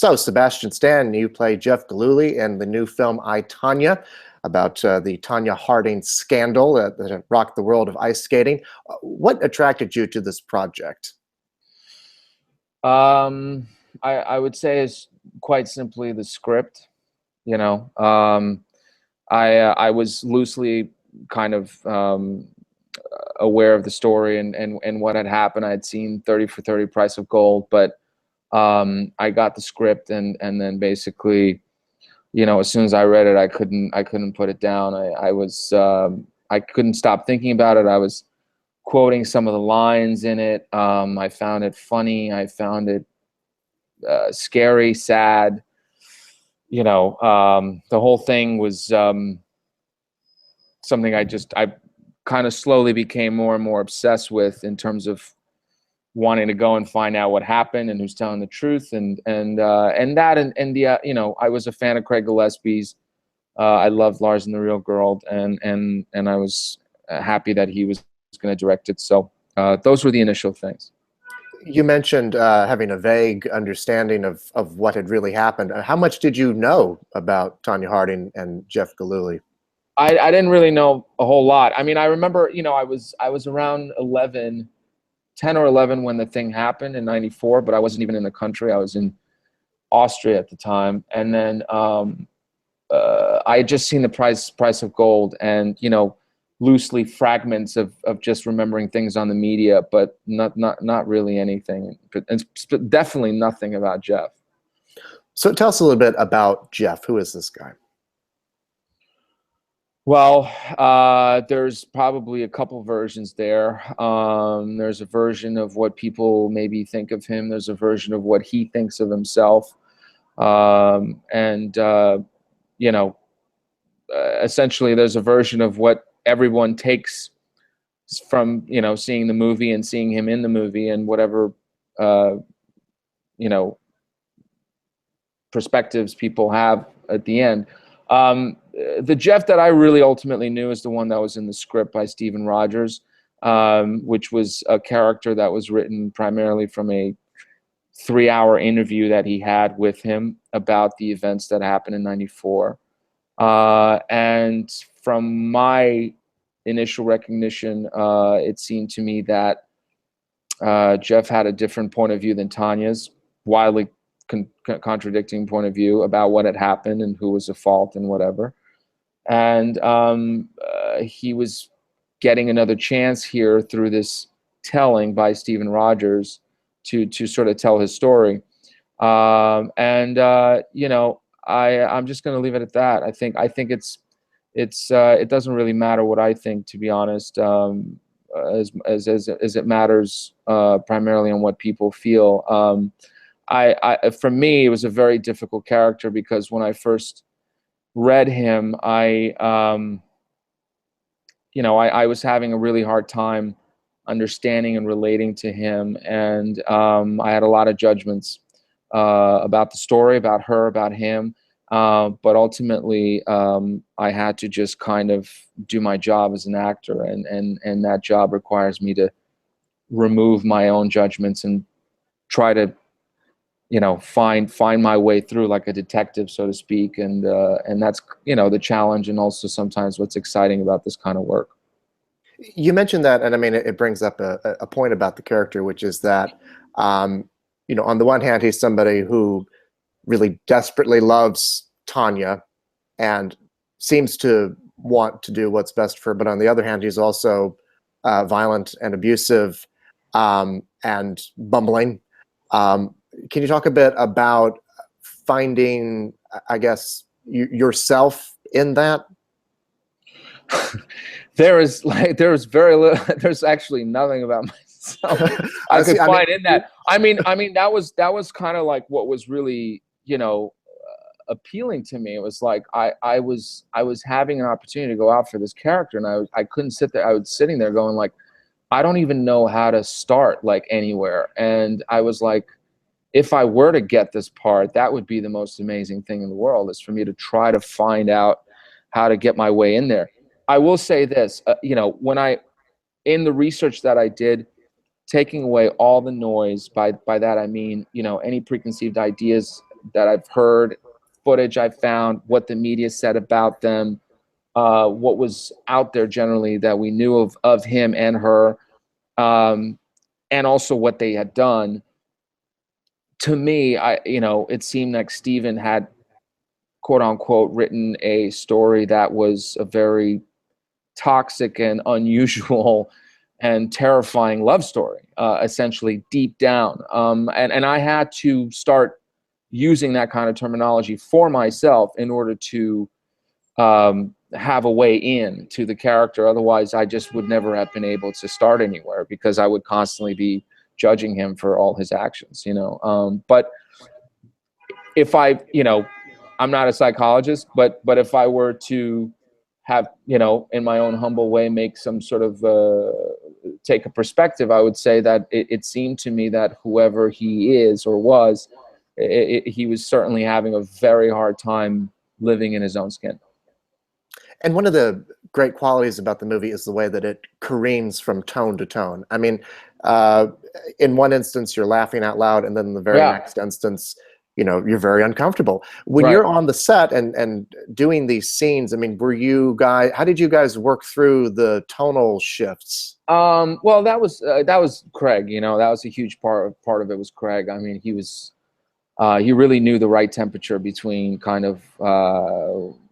So, Sebastian Stan, you play Jeff Gillooly in the new film I, Tonya, about the Tonya Harding scandal that rocked the world of ice skating. What attracted you to this project? I would say is quite simply the script. You know, I was loosely kind of aware of the story and what had happened. I had seen 30 for 30 Price of Gold, but I got the script and then basically, you know, as soon as I read it, I couldn't put it down. I couldn't stop thinking about it. I was quoting some of the lines in it. I found it funny. I found it scary, sad. You know, the whole thing was something I kind of slowly became more and more obsessed with in terms of wanting to go and find out what happened and who's telling the truth and the you know, I was a fan of Craig Gillespie's. I loved Lars and the Real Girl, and I was happy that he was going to direct it. So those were the initial things. You mentioned having a vague understanding of what had really happened. How much did you know about Tonya Harding and Jeff Gillooly? I didn't really know a whole lot. I mean, I remember, you know, I was around 10 or 11 when the thing happened in '94, but I wasn't even in the country. I was in Austria at the time. And then I had just seen the price of gold and, you know, loosely fragments of just remembering things on the media, but not really anything. And definitely nothing about Jeff. So tell us a little bit about Jeff. Who is this guy? Well, there's probably a couple versions there. There's a version of what people maybe think of him. There's a version of what he thinks of himself. You know, essentially there's a version of what everyone takes from, you know, seeing the movie and seeing him in the movie and whatever, you know, perspectives people have at the end. The Jeff that I really ultimately knew is the one that was in the script by Stephen Rogers, which was a character that was written primarily from a 3-hour interview that he had with him about the events that happened in '94. And from my initial recognition, it seemed to me that Jeff had a different point of view than Tonya's, wildly contradicting point of view about what had happened and who was at fault and whatever. And he was getting another chance here through this telling by Stephen Rogers to sort of tell his story. You know, I'm just going to leave it at that. I think it doesn't really matter what I think, to be honest, as it matters primarily on what people feel. For me, it was a very difficult character because when I first read him, you know, I was having a really hard time understanding and relating to him, and I had a lot of judgments about the story, about her, about him. But ultimately, I had to just kind of do my job as an actor, and that job requires me to remove my own judgments and try to, you know, find my way through like a detective, so to speak. And that's, you know, the challenge, and also sometimes what's exciting about this kind of work. You mentioned that, and I mean, it brings up a point about the character, which is that, you know, on the one hand, he's somebody who really desperately loves Tonya and seems to want to do what's best for her, but on the other hand, he's also violent and abusive and bumbling. Can you talk a bit about finding, I guess, yourself in that? There's very little. There's actually nothing about myself I could find in that. I mean, that was kind of like what was really, you know, appealing to me. It was like I was having an opportunity to go out for this character, and I couldn't sit there. I was sitting there going like, I don't even know how to start like anywhere. And I was like, if I were to get this part, that would be the most amazing thing in the world, is for me to try to find out how to get my way in there. I will say this, you know, in the research that I did, taking away all the noise, by that I mean, you know, any preconceived ideas that I've heard, footage I found, what the media said about them, what was out there generally that we knew of him and her, and also what they had done. To me, it seemed like Steven had, quote unquote, written a story that was a very toxic and unusual and terrifying love story, essentially deep down. And I had to start using that kind of terminology for myself in order to have a way in to the character. Otherwise, I just would never have been able to start anywhere, because I would constantly be judging him for all his actions, but if I'm not a psychologist, but if I were to have, in my own humble way, make some sort of take a perspective, I would say that it seemed to me that whoever he is or was, he was certainly having a very hard time living in his own skin. And one of the great qualities about the movie is the way that it careens from tone to tone. I mean, in one instance, you're laughing out loud, and then in the very next instance, you're very uncomfortable. When you're on the set and doing these scenes, I mean, how did you guys work through the tonal shifts? Well, that was Craig, that was a huge part of it was Craig. I mean, he really knew the right temperature between kind of,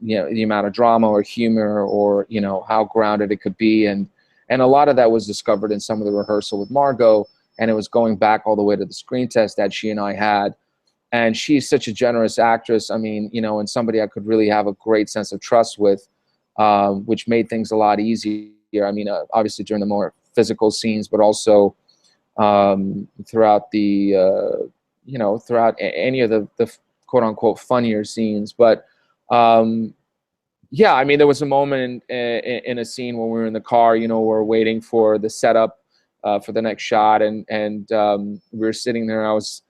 the amount of drama or humor or, how grounded it could be. And a lot of that was discovered in some of the rehearsal with Margot, and it was going back all the way to the screen test that she and I had. And she's such a generous actress. I mean, and somebody I could really have a great sense of trust with, which made things a lot easier. I mean, obviously during the more physical scenes, but also throughout the, throughout any of the quote unquote funnier scenes. But yeah, I mean, there was a moment in a scene when we were in the car, we're waiting for the setup for the next shot, and we were sitting there, and I was,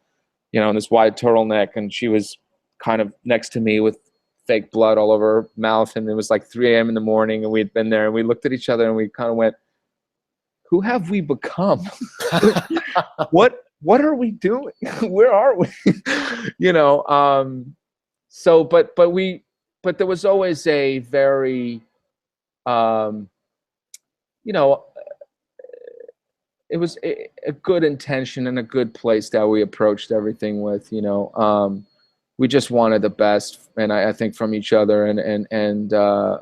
in this wide turtleneck, and she was kind of next to me with fake blood all over her mouth, and it was like 3 a.m. in the morning, and we'd been there, and we looked at each other, and we kind of went, who have we become? What are we doing? Where are we? So, but there was always a very, it was a good intention and a good place that we approached everything with. We just wanted the best, and I think from each other, and I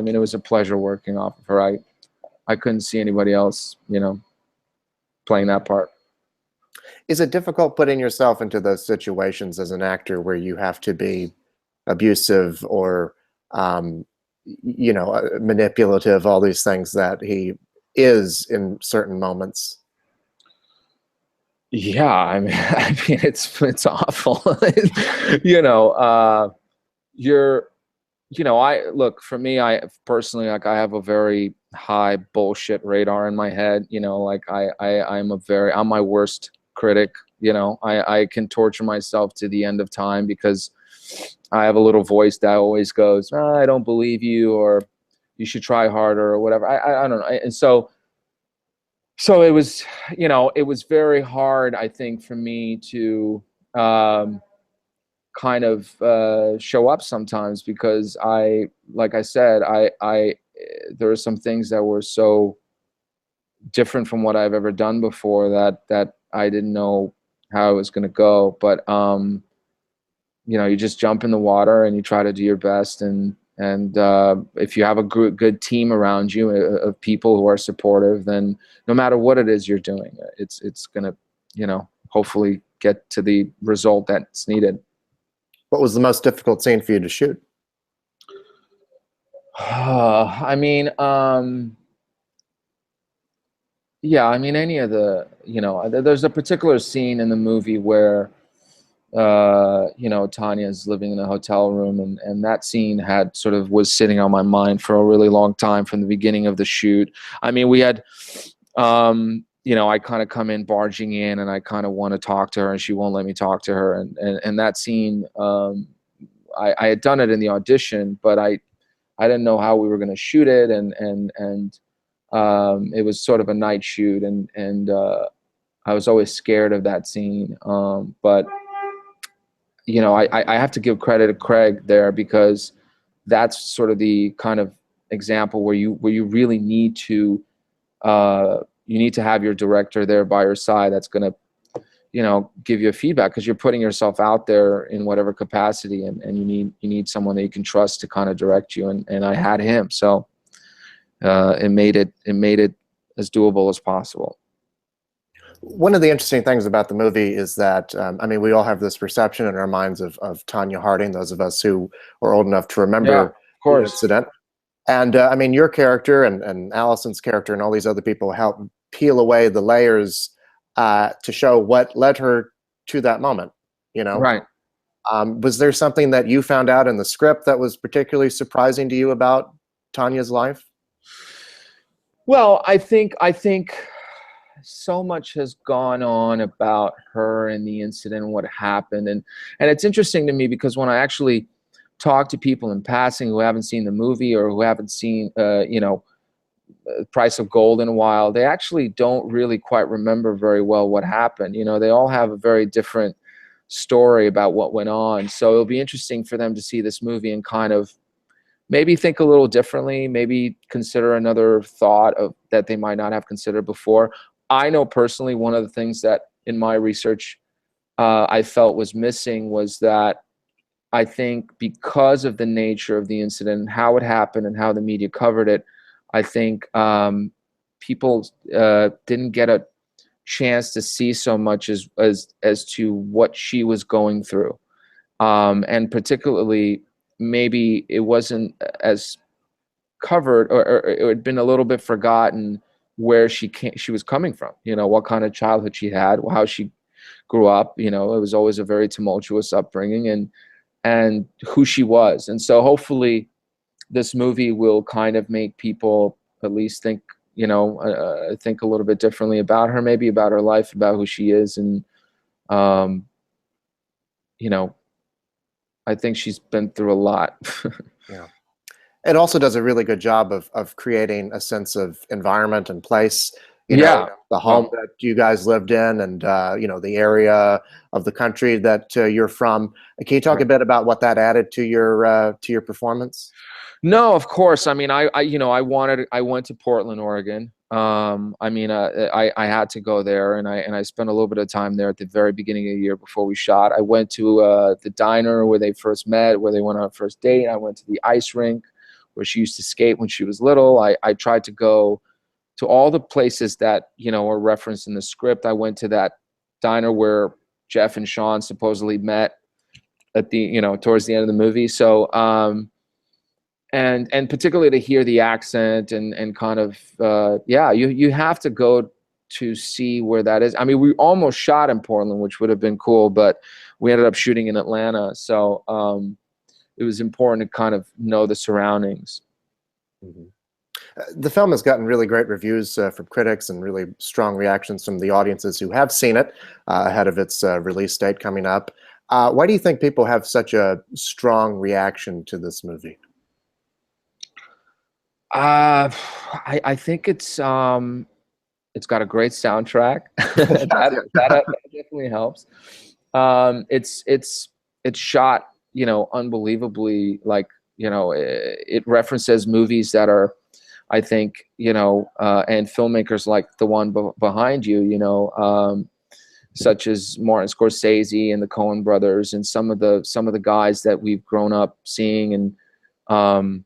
mean, it was a pleasure working off of her. I couldn't see anybody else, playing that part. Is it difficult putting yourself into those situations as an actor where you have to be abusive or, manipulative, all these things that he is in certain moments? Yeah, I mean, it's awful. I look, for me, I personally, like, I have a very high bullshit radar in my head. Like I'm my worst critic. I can torture myself to the end of time, because I have a little voice that always goes, "Oh, I don't believe you," or "You should try harder," or whatever. I don't know. And so it was, it was very hard, I think, for me to kind of show up sometimes, because like I said, there are some things that were so different from what I've ever done before that I didn't know how it was going to go. But you just jump in the water and you try to do your best, and if you have a good team around you of people who are supportive, then no matter what it is you're doing, it's gonna, hopefully get to the result that's needed. What was the most difficult scene for you to shoot? I mean, yeah, I mean, any of the, there's a particular scene in the movie where, Tonya's living in a hotel room, and that scene was sitting on my mind for a really long time from the beginning of the shoot. I mean, we had, I kind of come in barging in, and I kind of want to talk to her, and she won't let me talk to her. And that scene, I had done it in the audition, but I didn't know how we were going to shoot it. And it was sort of a night shoot, and I was always scared of that scene. But you know, I have to give credit to Craig there, because that's sort of the kind of example where you really need to have your director there by your side that's going to, you know, give you a feedback, because you're putting yourself out there in whatever capacity, and you need someone that you can trust to kind of direct you, and I had him, so it made it as doable as possible. One of the interesting things about the movie is that, I mean, we all have this perception in our minds of Tonya Harding, those of us who are old enough to remember Yeah, of the course. incident. And I mean, your character and Allison's character and all these other people help peel away the layers to show what led her to that moment, you know? Right. Was there something that you found out in the script that was particularly surprising to you about Tanya's life? Well, I think so much has gone on about her and the incident and what happened, and it's interesting to me, because when I actually talk to people in passing who haven't seen the movie, or who haven't seen you know, Price of Gold in a while, they actually don't really quite remember very well what happened. You know, they all have a very different story about what went on. So it'll be interesting for them to see this movie and kind of maybe think a little differently, maybe consider another thought of that they might not have considered before. I know personally, one of the things that in my research I felt was missing was that I think, because of the nature of the incident and how it happened and how the media covered it, I think people didn't get a chance to see so much as to what she was going through, and particularly maybe it wasn't as covered, or it had been a little bit forgotten where she was coming from. You know, what kind of childhood she had, how she grew up. You know, it was always a very tumultuous upbringing, and who she was. And so hopefully this movie will kind of make people at least think, you know, think a little bit differently about her, maybe about her life, about who she is. And, you know, I think she's been through a lot. Yeah. It also does a really good job of creating a sense of environment and place. You know, the home that you guys lived in, and you know, the area of the country that you're from. Can you talk a bit about what that added to your performance? No, of course. I mean, I you know, I went to Portland, Oregon. I mean, I had to go there, and I spent a little bit of time there at the very beginning of the year before we shot. I went to the diner where they first met, where they went on a first date. I went to the ice rink where she used to skate when she was little. I tried to go to all the places that, you know, are referenced in the script. I went to that diner where Jeff and Sean supposedly met at the, you know, towards the end of the movie. So, and particularly to hear the accent and kind of, yeah, you have to go to see where that is. I mean, we almost shot in Portland, which would have been cool, but we ended up shooting in Atlanta. So, it was important to kind of know the surroundings. Mm-hmm. The film has gotten really great reviews from critics and really strong reactions from the audiences who have seen it ahead of its release date coming up. Why do you think people have such a strong reaction to this movie? I think it's got a great soundtrack. that definitely helps. It's shot, you know, unbelievably, like, you know, it references movies that are, I think, you know, and filmmakers like the one behind you, you know, such as Martin Scorsese and the Coen brothers, and some of the guys that we've grown up seeing. And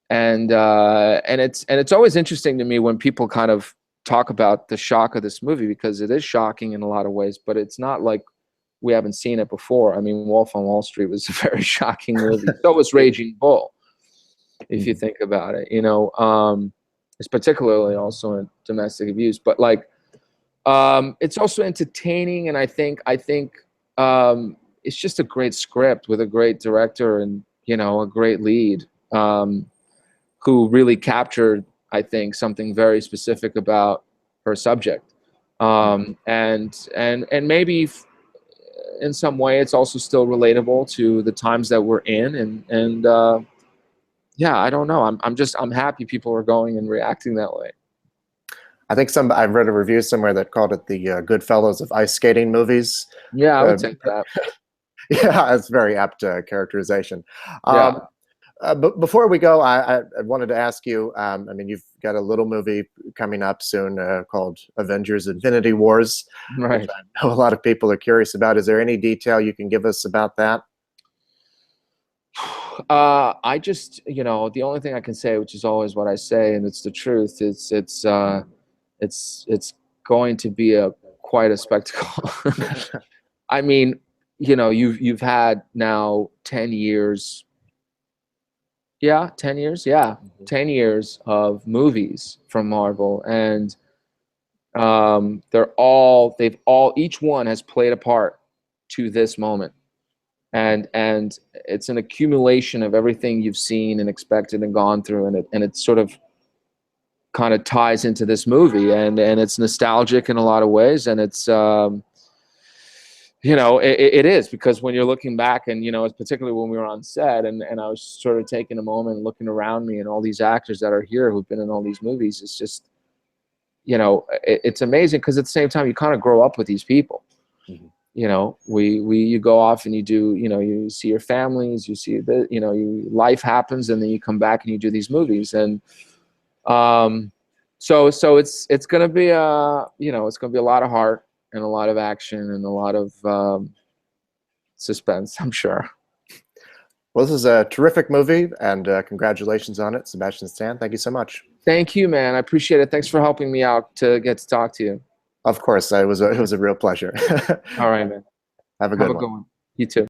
it's always interesting to me when people kind of talk about the shock of this movie, because it is shocking in a lot of ways, but it's not like we haven't seen it before. I mean, Wolf on Wall Street was a very shocking movie. So was Raging Bull, if you think about it. You know, it's particularly also in domestic abuse, but like, it's also entertaining, and I think it's just a great script with a great director and, you know, a great lead, who really captured, I think, something very specific about her subject, and maybe in some way it's also still relatable to the times that we're in, and yeah, I don't know. I'm happy people are going and reacting that way. I think I've read a review somewhere that called it the Goodfellas of ice skating movies. Yeah, I would take that. Yeah, it's very apt characterization. Yeah. But before we go, I wanted to ask you, I mean, you've got a little movie coming up soon called Avengers Infinity Wars, which Right. I know a lot of people are curious about. Is there any detail you can give us about that? I just, the only thing I can say, which is always what I say, and it's the truth, it's going to be quite a spectacle. I mean, you've had now 10 years. Yeah, 10 years. Yeah, 10 years of movies from Marvel, and each one has played a part to this moment, and it's an accumulation of everything you've seen and expected and gone through, and it sort of kind of ties into this movie, and it's nostalgic in a lot of ways, and it's it is, because when you're looking back, and particularly when we were on set, and I was sort of taking a moment and looking around me and all these actors that are here who've been in all these movies, it's just, it's amazing, because at the same time you kind of grow up with these people. Mhm. You go off and you do, you see your families, you see life happens, and then you come back and you do these movies, and so it's gonna be it's gonna be a lot of heart and a lot of action and a lot of suspense, I'm sure. Well, this is a terrific movie, and congratulations on it, Sebastian Stan. Thank you so much. Thank you, man. I appreciate it. Thanks for helping me out to get to talk to you. Of course, it was a real pleasure. All right, man. Have a Have good a one. good one. You too.